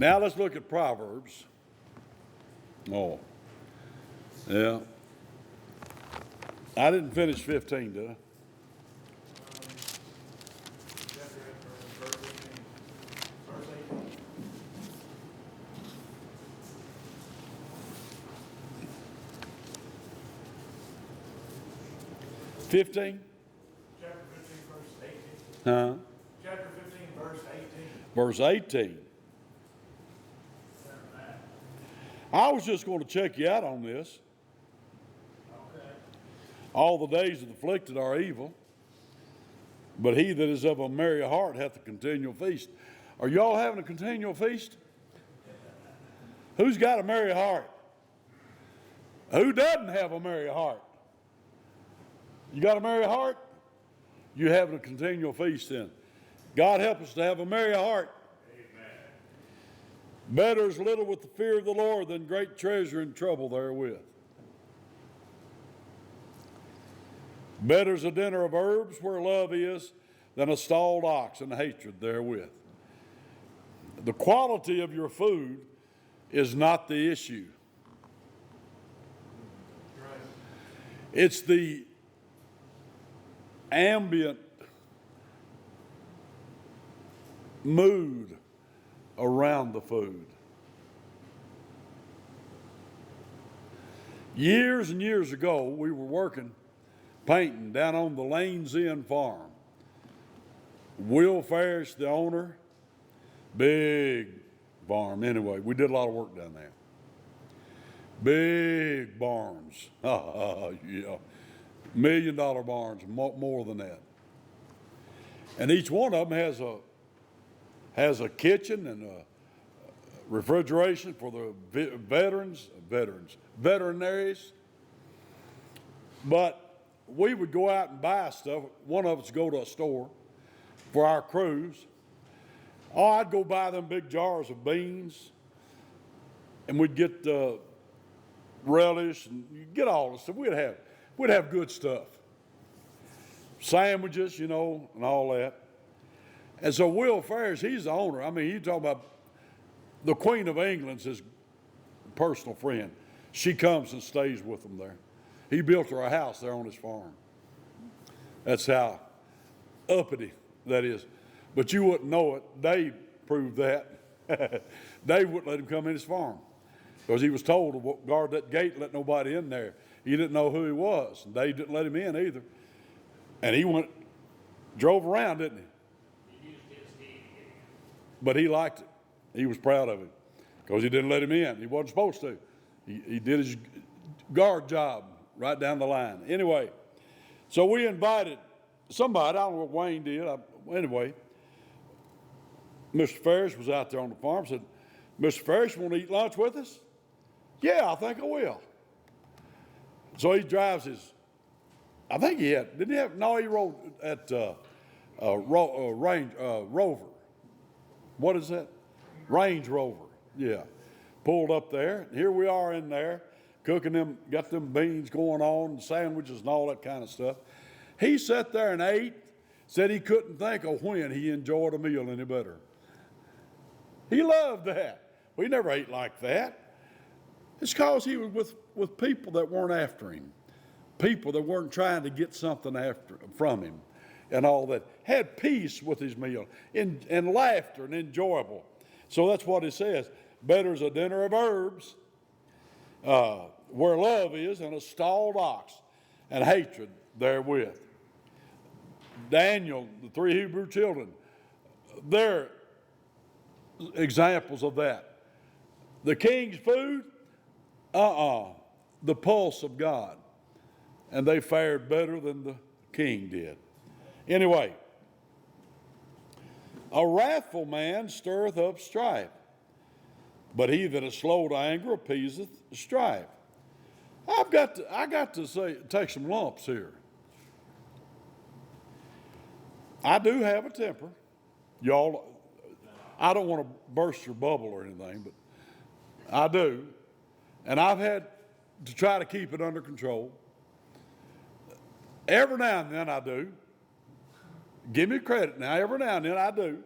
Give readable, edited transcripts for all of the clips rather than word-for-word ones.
Now let's look at Proverbs. Oh, yeah. I didn't finish 15, did I? Chapter 15? 15, verse 18. Huh? Chapter 15, verse 18. Verse 18. I was just going to check you out on this. Okay. All the days of the afflicted are evil, but he that is of a merry heart hath a continual feast. Are y'all having a continual feast? Who's got a merry heart? Who doesn't have a merry heart? You got a merry heart? You having a continual feast then. God help us to have a merry heart. Better is little with the fear of the Lord than great treasure and trouble therewith. Better is a dinner of herbs where love is than a stalled ox and hatred therewith. The quality of your food is not the issue. It's the ambient mood around the food. Years and years ago, we were working, painting down on the Lanes Inn farm. Will Ferris, the owner, big farm. Anyway, we did a lot of work down there. Big barns. Yeah. $1 million barns, more than that. And each one of them has a kitchen and a refrigeration for the veterinaries. But we would go out and buy stuff. One of us would go to a store for our crews. Oh, I'd go buy them big jars of beans, and we'd get relish and you get all the stuff. We'd have good stuff. Sandwiches, and all that. And so Will Ferris, he's the owner. I mean, you talk about the Queen of England's his personal friend. She comes and stays with him there. He built her a house there on his farm. That's how uppity that is. But you wouldn't know it. Dave proved that. Dave wouldn't let him come in his farm because he was told to guard that gate, let nobody in there. He didn't know who he was. And Dave didn't let him in either. And he drove around, didn't he? But he liked it. He was proud of it because he didn't let him in. He wasn't supposed to. He did his guard job right down the line. Anyway, so we invited somebody. I don't know what Wayne did. Anyway, Mr. Ferris was out there on the farm. Said, "Mr. Ferris, want to eat lunch with us?" "Yeah, I think I will." So he drives his. I think he had. Didn't he have? No, he rode at Rover. What is that? Range Rover. Yeah. Pulled up there. Here we are in there, cooking them, got them beans going on, sandwiches and all that kind of stuff. He sat there and ate, said he couldn't think of when he enjoyed a meal any better. He loved that. We never ate like that. It's because he was with people that weren't after him, people that weren't trying to get something from him and all that. Had peace with his meal and laughter and enjoyable. So that's what it says. Better is a dinner of herbs where love is than a stalled ox and hatred therewith. Daniel, the 3 Hebrew children, they're examples of that. The king's food, the pulse of God. And they fared better than the king did. Anyway, a wrathful man stirreth up strife, but he that is slow to anger appeaseth strife. I got to take some lumps here. I do have a temper. Y'all, I don't want to burst your bubble or anything, but I do. And I've had to try to keep it under control. Every now and then I do. Give me credit now. Every now and then I do.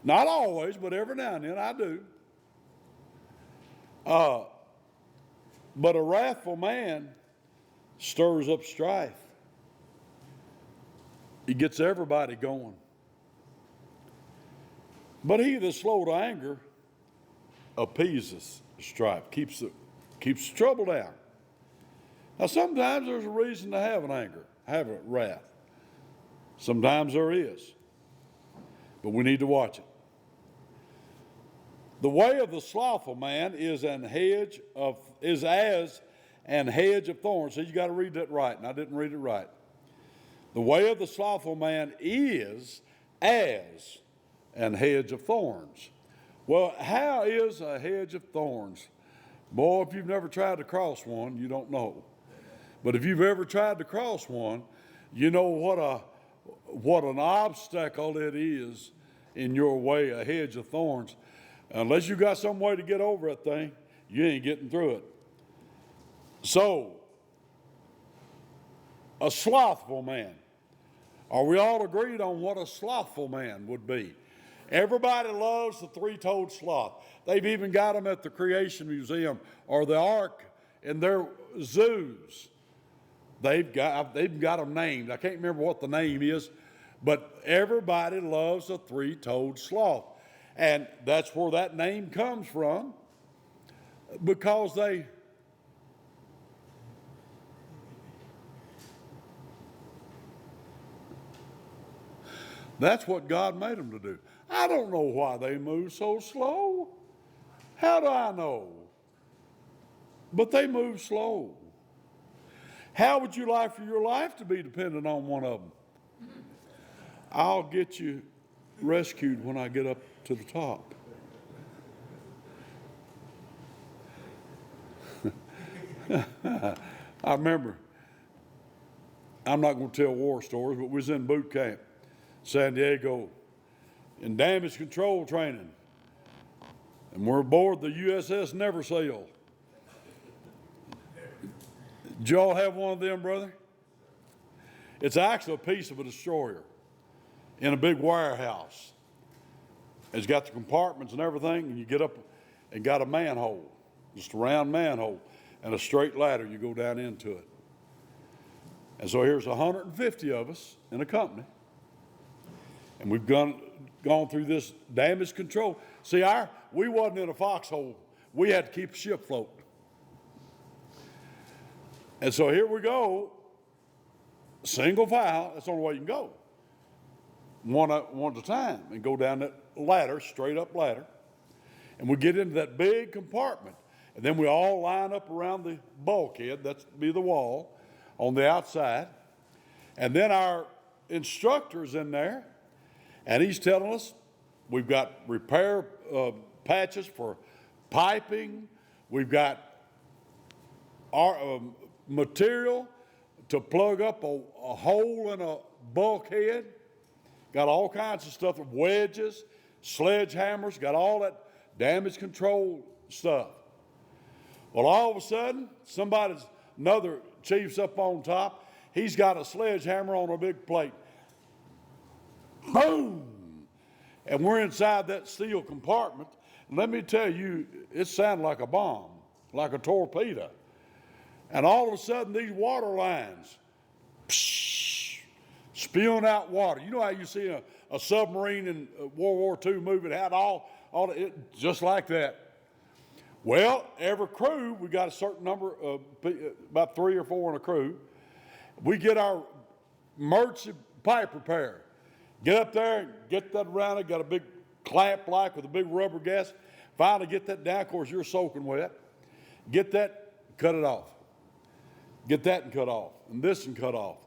Not always, but every now and then I do. But a wrathful man stirs up strife. He gets everybody going. But he that's slow to anger appeases strife, keeps the trouble down. Now, sometimes there's a reason to have an anger, have a wrath. Sometimes there is. But we need to watch it. The way of the slothful man is as an hedge of thorns. So you got to read that right, and I didn't read it right. The way of the slothful man is as an hedge of thorns. Well, how is a hedge of thorns? Boy, if you've never tried to cross one, you don't know. But if you've ever tried to cross one, you know what an obstacle it is in your way, a hedge of thorns. Unless you got some way to get over that thing, you ain't getting through it. So, a slothful man. Are we all agreed on what a slothful man would be? Everybody loves the three-toed sloth. They've even got them at the Creation Museum or the Ark in their zoos. They've got them named. I can't remember what the name is, but everybody loves a three-toed sloth. And that's where that name comes from, because that's what God made them to do. I don't know why they move so slow. How do I know? But they move slow. How would you like for your life to be dependent on one of them? I'll get you rescued when I get up to the top. I remember, I'm not going to tell war stories, but we was in boot camp, San Diego, in damage control training. And we're aboard the USS Never Sail. Did y'all have one of them, brother? It's actually a piece of a destroyer in a big warehouse. It's got the compartments and everything, and you get up and got a manhole, just a round manhole, and a straight ladder. You go down into it. And so here's 150 of us in a company, and we've gone through this damage control. See, we wasn't in a foxhole. We had to keep the ship floating. And so here we go, single file. That's the only way you can go. One at a time, and go down that ladder, straight up ladder. And we get into that big compartment. And then we all line up around the bulkhead, that's be the wall, on the outside. And then our instructor's in there, and he's telling us we've got repair patches for piping. We've got our material to plug up a hole in a bulkhead. Got all kinds of stuff, wedges, sledgehammers, got all that damage control stuff. Well, all of a sudden, another chief's up on top. He's got a sledgehammer on a big plate. Boom! And we're inside that steel compartment. And let me tell you, it sounded like a bomb, like a torpedo. And all of a sudden, these water lines, spewing out water. You know how you see a submarine in World War II movie, it had all it, just like that. Well, every crew, we got a certain number of, about 3 or 4 in a crew. We get our emergency pipe repair. Get up there and get that around it. Got a big clamp like with a big rubber gasket. Finally get that down. Of course, you're soaking wet. Get that, cut it off. Get that and cut off. And this and cut off.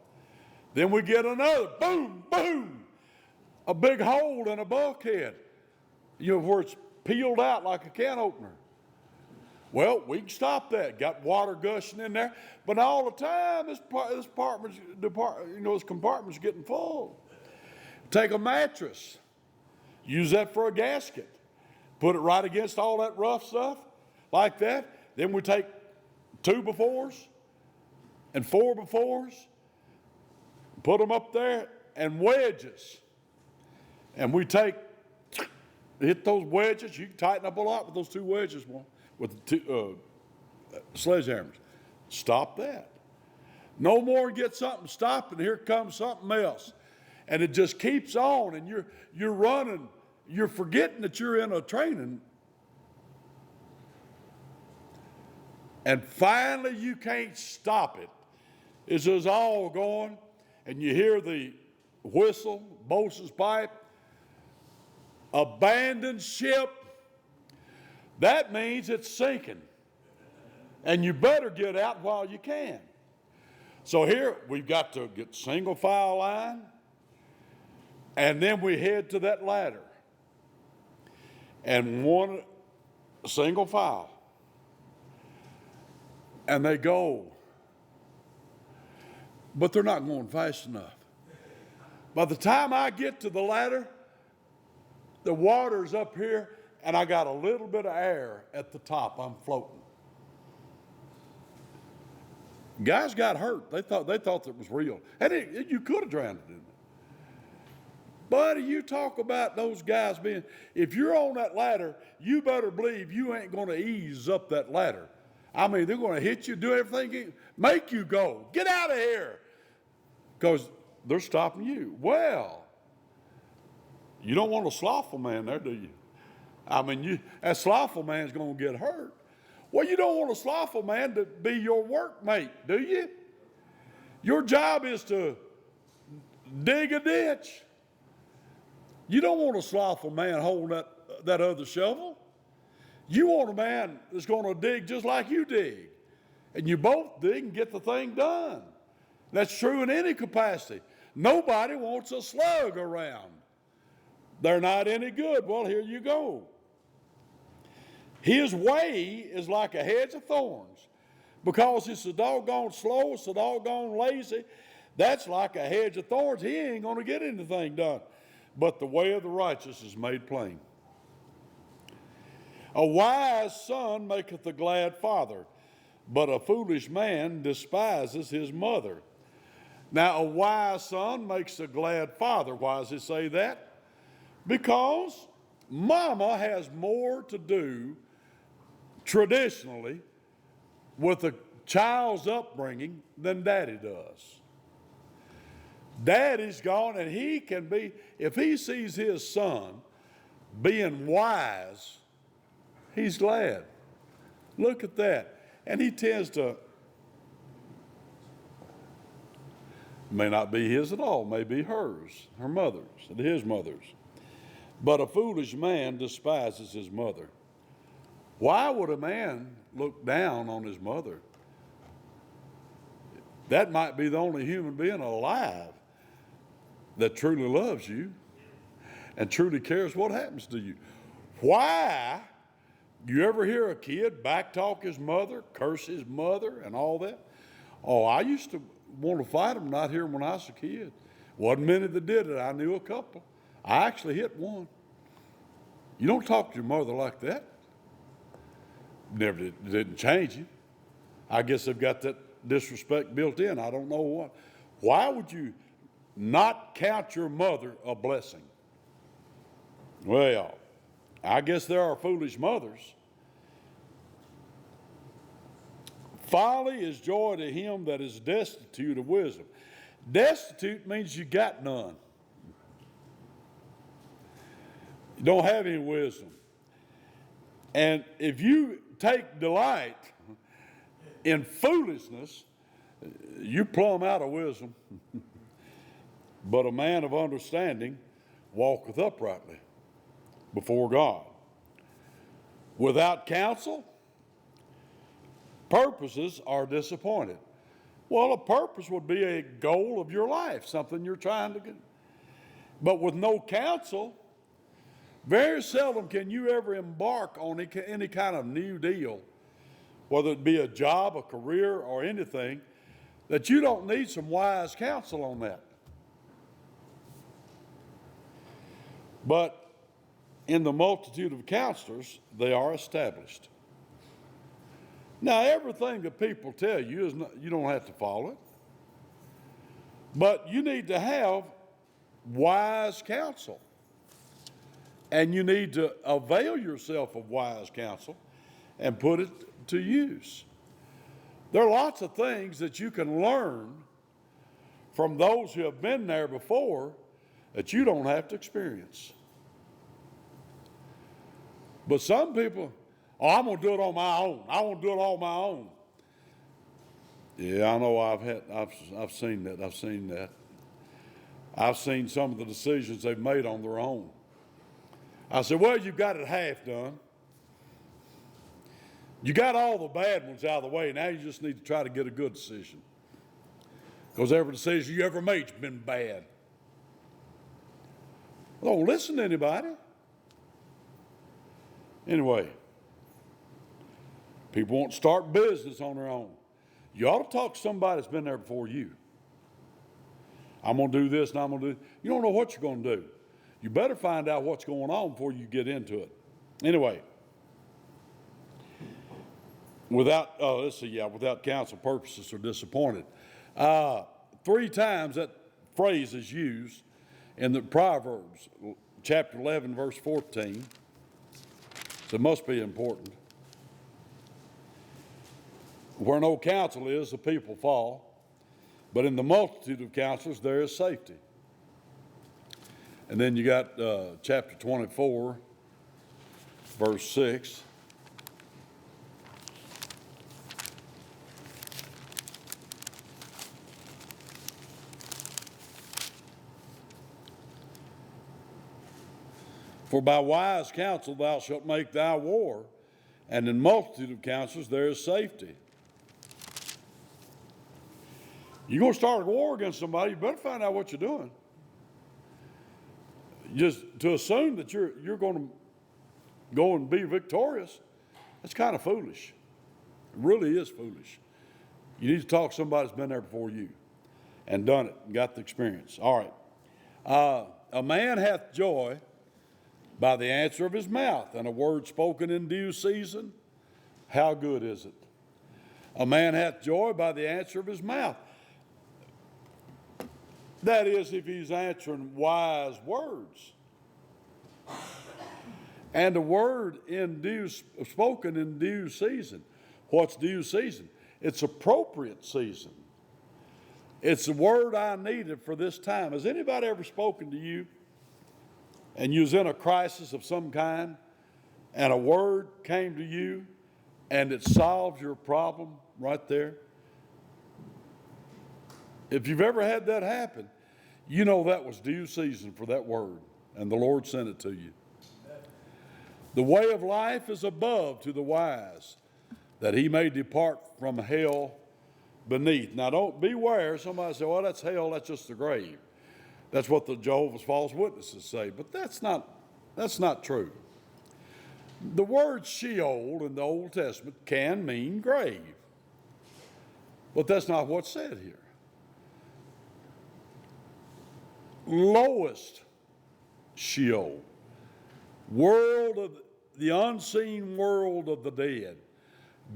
Then we get another, boom, boom, a big hole in a bulkhead, where it's peeled out like a can opener. Well, we can stop that. Got water gushing in there, but all the time this compartment's getting full. Take a mattress, use that for a gasket, put it right against all that rough stuff, like that. Then we take 2x4s and 4x4s, put them up there, and wedges. And we take hit those wedges. You can tighten up a lot with those two wedges, with the two sledgehammers. Stop that. No more get something stop, and here comes something else. And it just keeps on, and you're running. You're forgetting that you're in a training. And finally, you can't stop it. It's just all going, and you hear the whistle, bosun's pipe, abandoned ship. That means it's sinking. And you better get out while you can. So here, we've got to get single file line, and then we head to that ladder. And one single file. And they go. But they're not going fast enough. By the time I get to the ladder, the water's up here, and I got a little bit of air at the top. I'm floating. Guys got hurt. They thought that was real. And you could have drowned in it. Buddy, you talk about those guys being, if you're on that ladder, you better believe you ain't going to ease up that ladder. I mean, they're going to hit you, do everything, make you go. Get out of here. Because they're stopping you. Well, you don't want a slothful man there, do you? I mean, that slothful man's going to get hurt. Well, you don't want a slothful man to be your workmate, do you? Your job is to dig a ditch. You don't want a slothful man holding that other shovel. You want a man that's going to dig just like you dig. And you both dig and get the thing done. That's true in any capacity. Nobody wants a slug around. They're not any good. Well, here you go. His way is like a hedge of thorns. Because it's so doggone slow, so doggone lazy, that's like a hedge of thorns. He ain't going to get anything done. But the way of the righteous is made plain. A wise son maketh a glad father, but a foolish man despises his mother. Now, a wise son makes a glad father. Why does it say that? Because mama has more to do traditionally with a child's upbringing than daddy does. Daddy's gone, and he can be, if he sees his son being wise, he's glad. Look at that. And he tends to, may not be his at all, may be hers, her mother's, and his mother's. But a foolish man despises his mother. Why would a man look down on his mother? That might be the only human being alive that truly loves you and truly cares what happens to you. Why? You ever hear a kid backtalk his mother, curse his mother, and all that? Oh, I used to want to fight them right here when I was a kid. Wasn't many that did it. I knew a couple. I actually hit one. You don't talk to your mother like that. Never didn't change you. I guess they've got that disrespect built in. I don't know what. Why would you not count your mother a blessing? Well, I guess there are foolish mothers. Folly is joy to him that is destitute of wisdom. Destitute means you got none. You don't have any wisdom. And if you take delight in foolishness, you plumb out of wisdom. But a man of understanding walketh uprightly before God. Without counsel, purposes are disappointed. Well, a purpose would be a goal of your life, something you're trying to get. But with no counsel, very seldom can you ever embark on any kind of new deal, whether it be a job, a career, or anything, that you don't need some wise counsel on that. But in the multitude of counselors, they are established. Now, everything that people tell you is not, you don't have to follow it. But you need to have wise counsel. And you need to avail yourself of wise counsel and put it to use. There are lots of things that you can learn from those who have been there before that you don't have to experience. But some people, oh, I'm going to do it on my own. I want to do it on my own. Yeah, I know I've seen that. I've seen some of the decisions they've made on their own. I said, well, you've got it half done. You got all the bad ones out of the way. Now you just need to try to get a good decision. Because every decision you ever made's been bad. Well, don't listen to anybody. Anyway, people won't start business on their own. You ought to talk to somebody that's been there before you. I'm going to do this and I'm going to do this. You don't know what you're going to do. You better find out what's going on before you get into it. Anyway, without counsel, purposes are disappointed. 3 times that phrase is used in the Proverbs, chapter 11, verse 14. So it must be important. Where no counsel is, the people fall, but in the multitude of counselors there is safety. And then you got chapter 24, verse 6. For by wise counsel thou shalt make thy war, and in multitude of counselors there is safety. You're going to start a war against somebody, you better find out what you're doing. Just to assume that you're going to go and be victorious, that's kind of foolish. It really is foolish. You need to talk to somebody that's been there before you and done it and got the experience. All right. A man hath joy by the answer of his mouth, and a word spoken in due season, how good is it? A man hath joy by the answer of his mouth. That is, if he's answering wise words. And a word spoken in due season. What's due season? It's appropriate season. It's the word I needed for this time. Has anybody ever spoken to you and you was in a crisis of some kind and a word came to you and it solved your problem right there? If you've ever had that happen, you know that was due season for that word, and the Lord sent it to you. The way of life is above to the wise, that he may depart from hell beneath. Now don't beware, somebody say, well, that's hell, that's just the grave. That's what the Jehovah's false witnesses say, but that's not true. The word Sheol in the Old Testament can mean grave, but that's not what's said here. Lowest Sheol, world of the unseen world of the dead.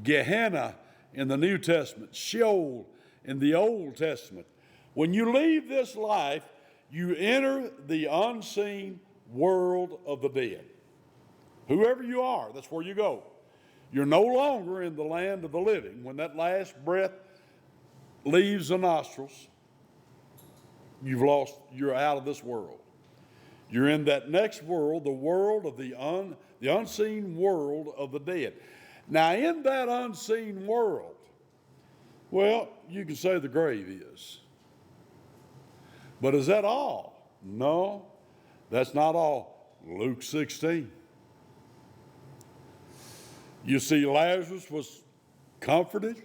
Gehenna in the New Testament, Sheol in the Old Testament. When you leave this life, you enter the unseen world of the dead. Whoever you are, that's where you go. You're no longer in the land of the living. When that last breath leaves the nostrils, you're out of this world. You're in that next world, the world of the unseen world of the dead. Now, in that unseen world, well, you can say the grave is. But is that all? No, that's not all. Luke 16. You see, Lazarus was comforted,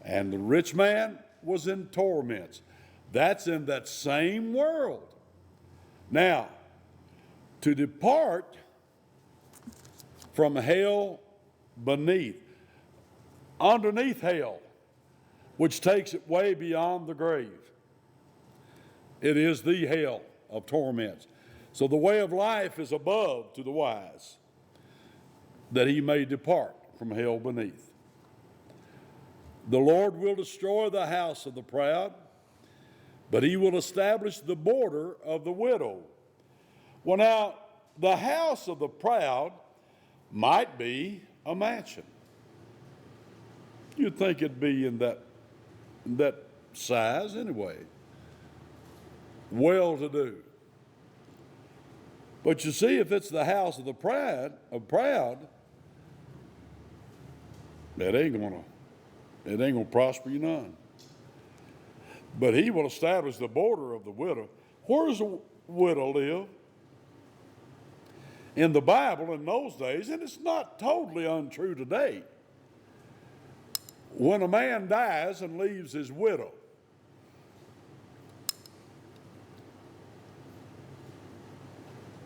and the rich man was in torments. That's in that same world. Now, to depart from hell beneath, underneath hell, which takes it way beyond the grave. It is the hell of torments. So the way of life is above to the wise, that he may depart from hell beneath. The Lord will destroy the house of the proud, but he will establish the border of the widow. Well, now, the house of the proud might be a mansion. You'd think it'd be in that size anyway. Well-to-do. But you see, if it's the house of the proud, it ain't gonna prosper you none. But he will establish the border of the widow. Where does a widow live? In the Bible in those days, and it's not totally untrue today, when a man dies and leaves his widow,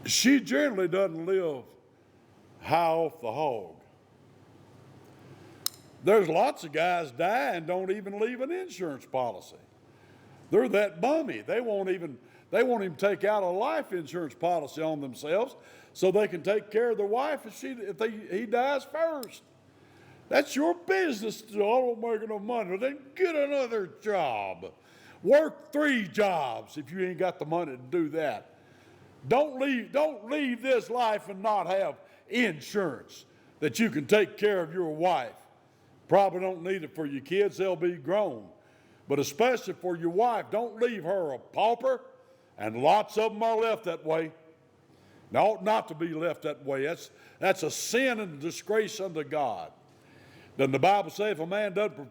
she generally doesn't live high off the hog. There's lots of guys die and don't even leave an insurance policy. They're that bummy. They won't even take out a life insurance policy on themselves so they can take care of their wife if he dies first. That's your business. I don't make enough money. Well, then get another job. Work 3 jobs if you ain't got the money to do that. Don't leave this life and not have insurance that you can take care of your wife. Probably don't need it for your kids. They'll be grown. But especially for your wife, don't leave her a pauper. And lots of them are left that way. They ought not to be left that way. That's a sin and a disgrace unto God. Doesn't the Bible say if a man doesn't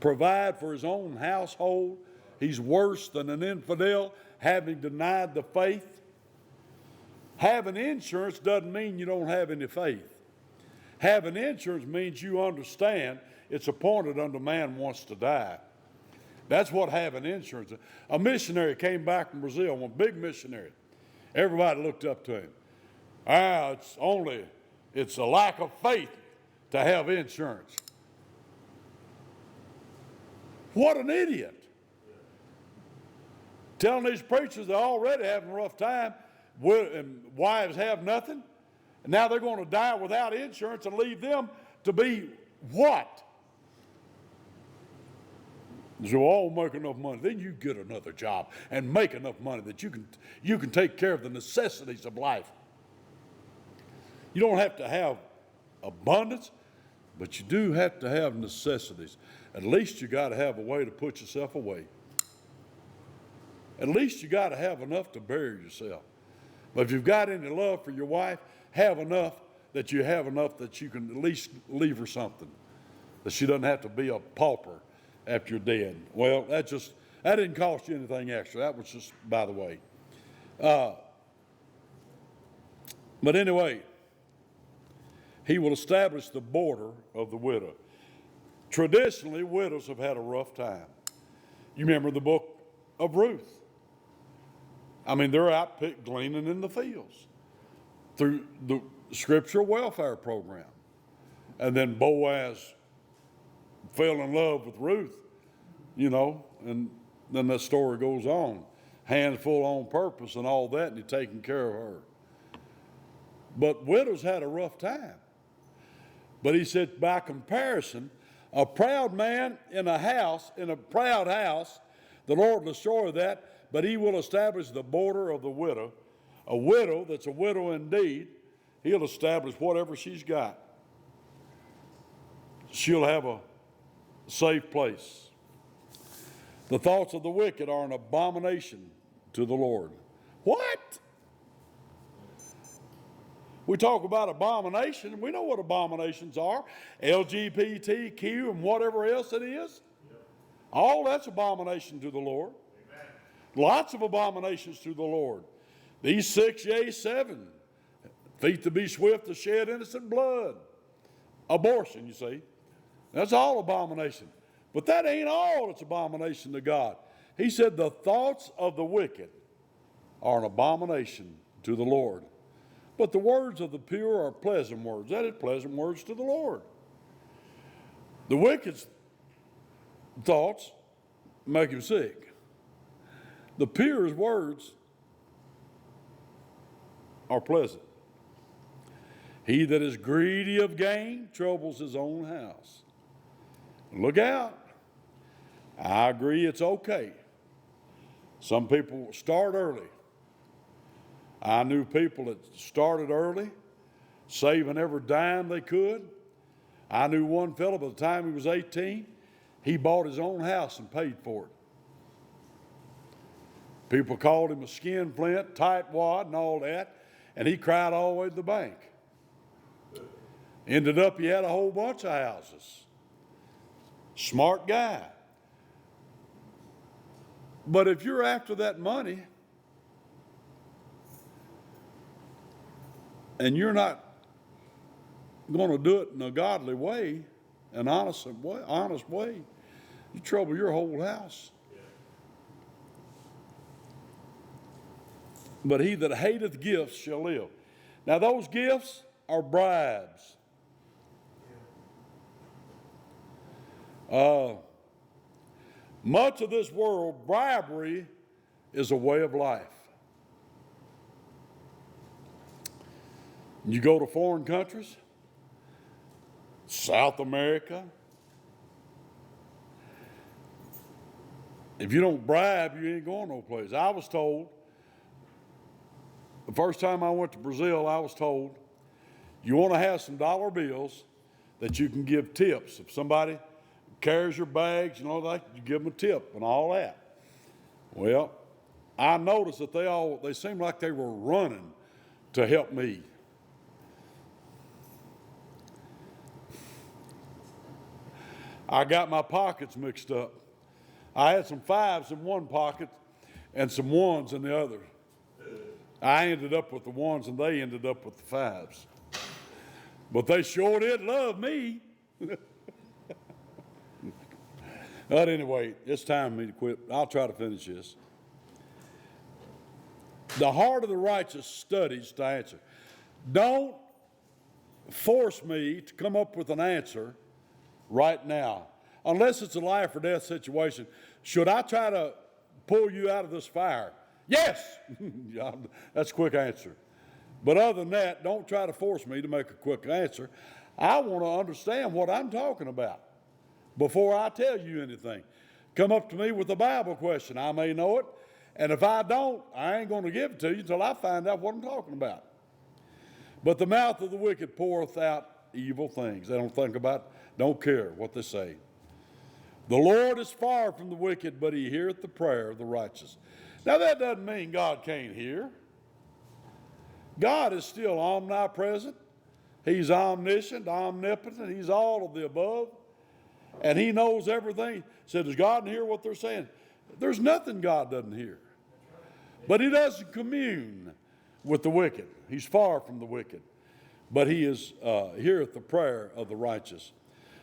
provide for his own household, he's worse than an infidel, having denied the faith? Having insurance doesn't mean you don't have any faith. Having insurance means you understand it's appointed unto man once to die. That's what having insurance is. A missionary came back from Brazil, one big missionary. Everybody looked up to him. It's a lack of faith to have insurance. What an idiot. Telling these preachers they're already having a rough time and wives have nothing. And now they're going to die without insurance and leave them to be what? So all make enough money. Then you get another job and make enough money that you can take care of the necessities of life. You don't have to have abundance, but you do have to have necessities. At least you got to have a way to put yourself away. At least you got to have enough to bury yourself. But if you've got any love for your wife, have enough that you can at least leave her something, that she doesn't have to be a pauper after you're dead. Well, that didn't cost you anything extra. That was just by the way. But anyway, he will establish the border of the widow. Traditionally, widows have had a rough time. You remember the book of Ruth. I mean, they're out gleaning in the fields through the scriptural welfare program. And then Boaz fell in love with Ruth, and then the story goes on. Hands full on purpose and all that, and he's taking care of her. But widows had a rough time. But he said, by comparison, a proud man in a proud house, the Lord will destroy that, but he will establish the border of the widow. A widow that's a widow indeed, he'll establish whatever she's got. She'll have a safe place. The thoughts of the wicked are an abomination to the Lord. What? We talk about abomination, and we know what abominations are. LGBTQ and whatever else it is. All that's abomination to the Lord. Amen. Lots of abominations to the Lord. These 6, yea, 7. Feet to be swift to shed innocent blood. Abortion, you see. That's all abomination. But that ain't all that's abomination to God. He said the thoughts of the wicked are an abomination to the Lord. But the words of the pure are pleasant words. That is pleasant words to the Lord. The wicked's thoughts make him sick. The pure's words are pleasant. He that is greedy of gain troubles his own house. Look out. I agree it's okay. Some people start early I knew people that started early, saving every dime they could. I knew one fellow, by the time he was 18, he bought his own house and paid for it. People called him a skinflint, tightwad, and all that, and he cried all the way to the bank. Ended up, he had a whole bunch of houses. Smart guy. But if you're after that money, and you're not going to do it in a godly way, an honest way, you trouble your whole house. But he that hateth gifts shall live. Now those gifts are bribes. Much of this world, bribery is a way of life. You go to foreign countries, South America, if you don't bribe, you ain't going no place. I was told, the first time I went to Brazil, I was told, you want to have some dollar bills that you can give tips. If somebody carries your bags and all that, you give them a tip and all that. Well, I noticed that they seemed like they were running to help me. I got my pockets mixed up. I had some fives in one pocket and some ones in the other. I ended up with the ones and they ended up with the fives. But they sure did love me. But anyway, it's time for me to quit. I'll try to finish this. The heart of the righteous studies to answer. Don't force me to come up with an answer right now, unless it's a life or death situation. Should I try to pull you out of this fire? Yes! Yeah, that's a quick answer. But other than that, don't try to force me to make a quick answer. I want to understand what I'm talking about before I tell you anything. Come up to me with a Bible question. I may know it, and if I don't, I ain't going to give it to you until I find out what I'm talking about. But the mouth of the wicked poureth out evil things. They don't think about, don't care what they say. The Lord is far from the wicked, but he heareth the prayer of the righteous. Now that doesn't mean God can't hear. God is still omnipresent. He's omniscient, omnipotent. He's all of the above. And he knows everything. So does God hear what they're saying? There's nothing God doesn't hear. But he doesn't commune with the wicked. He's far from the wicked. But he is heareth the prayer of the righteous.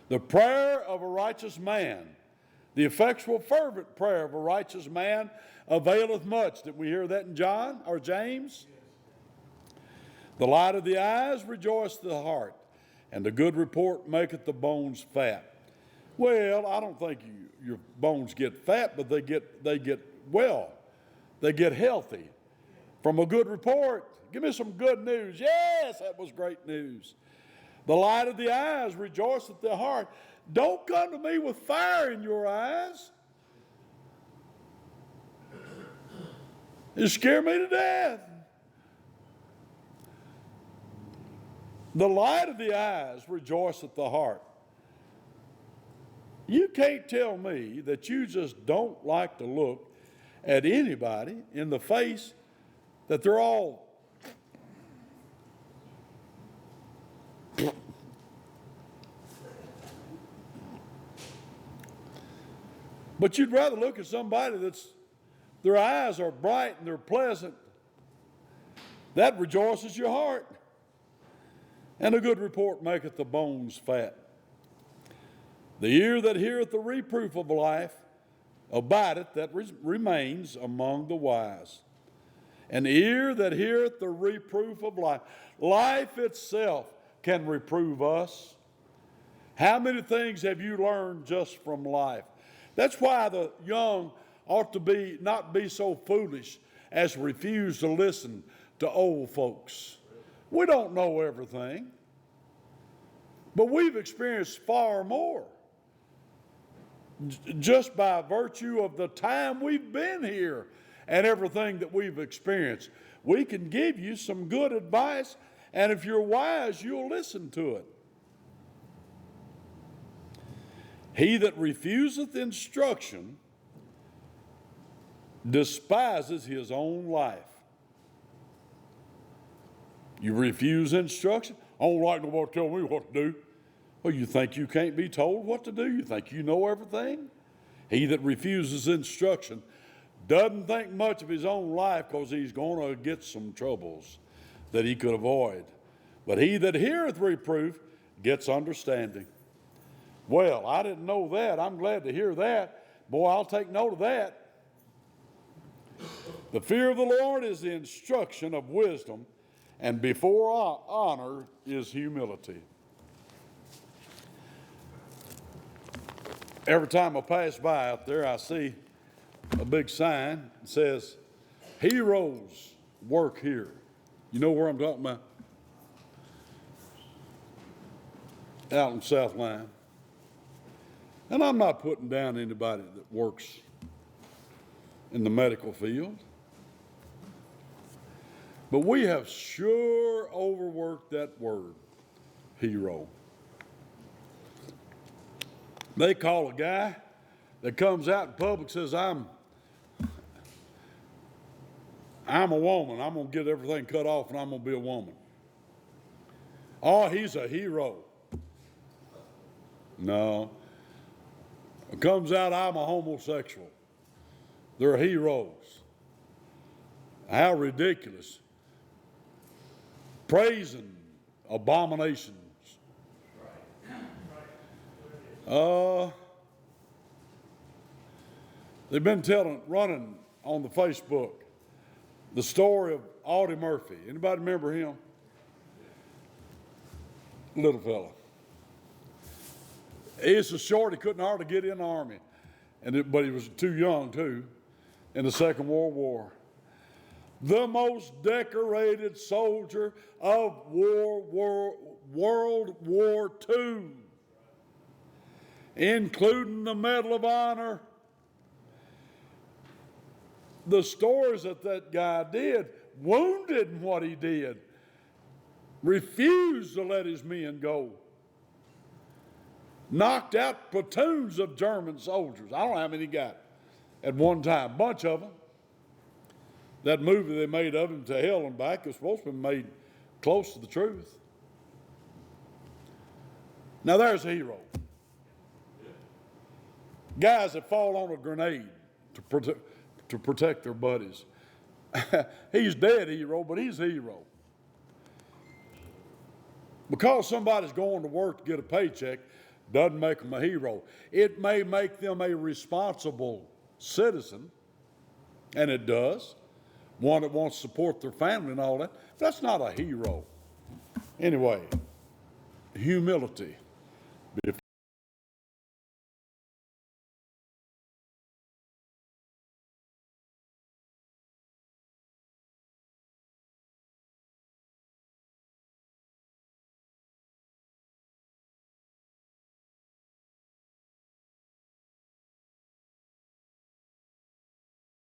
The prayer of a righteous man, the effectual fervent prayer of a righteous man availeth much. Did we hear that in John or James? The light of the eyes rejoiceth the heart, and the good report maketh the bones fat. Well, I don't think your bones get fat, but they get well. They get healthy from a good report. Give me some good news. Yes, that was great news. The light of the eyes rejoiceth the heart. Don't come to me with fire in your eyes. You scare me to death. The light of the eyes rejoiceth the heart. You can't tell me that you just don't like to look at anybody in the face that they're all but you'd rather look at somebody that's their eyes are bright and they're pleasant. That rejoices your heart. And a good report maketh the bones fat. The ear that heareth the reproof of life abideth, that remains among the wise. An ear that heareth the reproof of life. Life itself can reprove us. How many things have you learned just from life? That's why the young ought to not be so foolish as to refuse to listen to old folks. We don't know everything, but we've experienced far more just by virtue of the time we've been here and everything that we've experienced. we can give you some good advice, and if you're wise, you'll listen to it. He that refuseth instruction despises his own life. You refuse instruction? I don't like nobody to tell me what to do. Well, you think you can't be told what to do? You think you know everything? He that refuses instruction doesn't think much of his own life because he's going to get some troubles that he could avoid. But he that heareth reproof gets understanding. Well, I didn't know that. I'm glad to hear that. Boy, I'll take note of that. The fear of the Lord is the instruction of wisdom, and before honor is humility. Every time I pass by out there, I see a big sign that says, "Heroes work here." You know where I'm talking about? Out in South Line. And I'm not putting down anybody that works in the medical field. But we have sure overworked that word, hero. They call a guy that comes out in public and says, I'm a woman. I'm going to get everything cut off and I'm going to be a woman. Oh, he's a hero. No. It comes out, I'm a homosexual. They're heroes. How ridiculous. Praising abominations. They've been running on the Facebook, the story of Audie Murphy. Anybody remember him? Little fella. He's so short he couldn't hardly get in the army, but he was too young too, in the Second World War. The most decorated soldier of World War II, including the Medal of Honor. The stories that guy did, wounded in what he did, refused to let his men go. Knocked out platoons of German soldiers. I don't know how many he got at one time, a bunch of them. That movie they made of him, To Hell and Back, was supposed to be made close to the truth. Now there's a hero. Guys that fall on a grenade to protect their buddies. He's dead hero, but he's a hero. Because somebody's going to work to get a paycheck doesn't make them a hero. It may make them a responsible citizen, and it does, one that wants to support their family and all that, but that's not a hero. Anyway, humility.